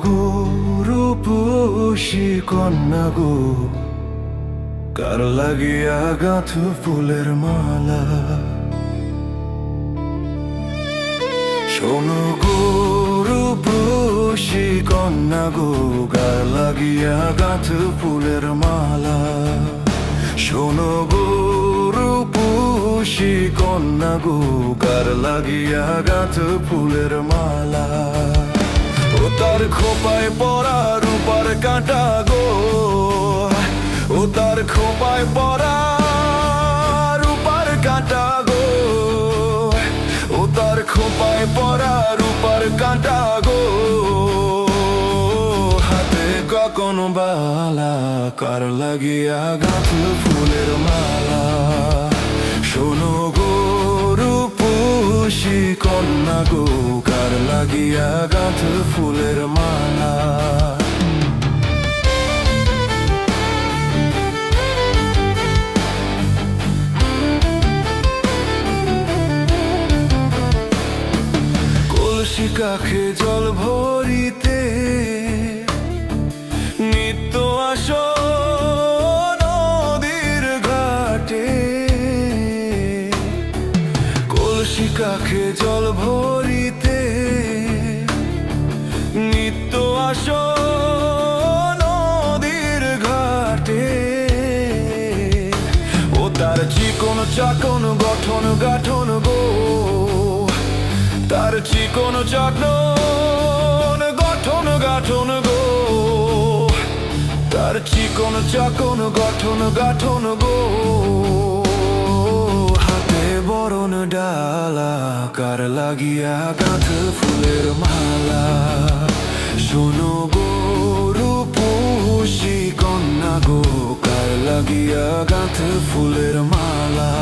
গো রূপসী কন্যা গো, কার লাগিয়া গাঁথু ফুলের মালা। শোনো গো রূপসী কন্যা গো, কার লাগিয়া গাঁথু ফুলের মালা। শোনো গো রূপসী কন্যা গো, কার লাগিয়া গাঁথু ফুলের মালা। ও তার খোপায় পরা রূপার কাঁটা গো, ও তার খোপায় পরা রূপার কাঁটা গো, ও তার খোপায় পরা রূপার কাঁটা গো। হাতে কখন বালা, কার লাগিয়া গাঁথল ফুলের মালা। শোনো গো রূপসী কন্যা গো, কার লাগিয়া গাঁথল ফুলের মালা। কলসি কাখে জল ভরিতে নিত্য আসো নদীর ঘাটে। কলসি কাখে জল ভরিতে নিত্য আসো নদীর ঘাটে। ও তার চিকন চাকন গঠন গাঠন গো, তার চিকন চাকন গঠন গাঠন গো, তার চিকন চাকন গঠন গাঠন গো। হাতে বরণ ডালা, কার লাগিয়া গাঁথ ফুলের মালা। শোনো গো রূপসী কন্যা গো, কার লাগিয়া গাঁথ ফুলের মালা।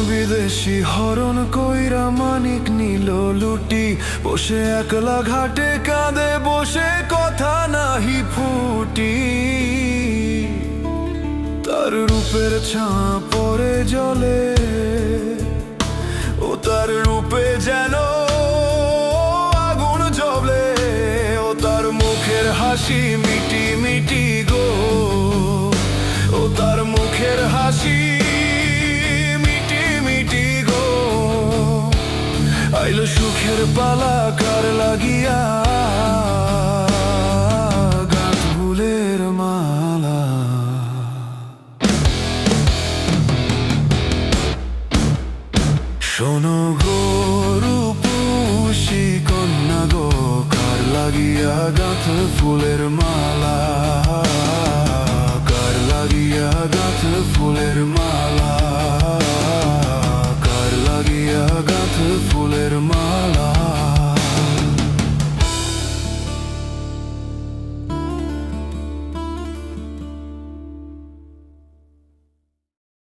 বিদেশি হরণ কইরা মানিক নিল লুটি, বসে একলা ঘাটে কাঁদে বসে কথা নাহি ফুটি। তার রূপের ছাঁ পড়ে জলে, ও তার রূপে যেন আগুন জ্বলে। ও তার মুখের হাসি মিটি মিটি গো, ও তার মুখের হাসি আইলো সুখের পালা, কার লাগিয়া গাঁথ ফুলের মালা। শোনো গো রূপসী কন্যা গো, কার লাগিয়া গাঁথ ফুলের মালা, কার লাগিয়া গাঁথ ফুলের মালা।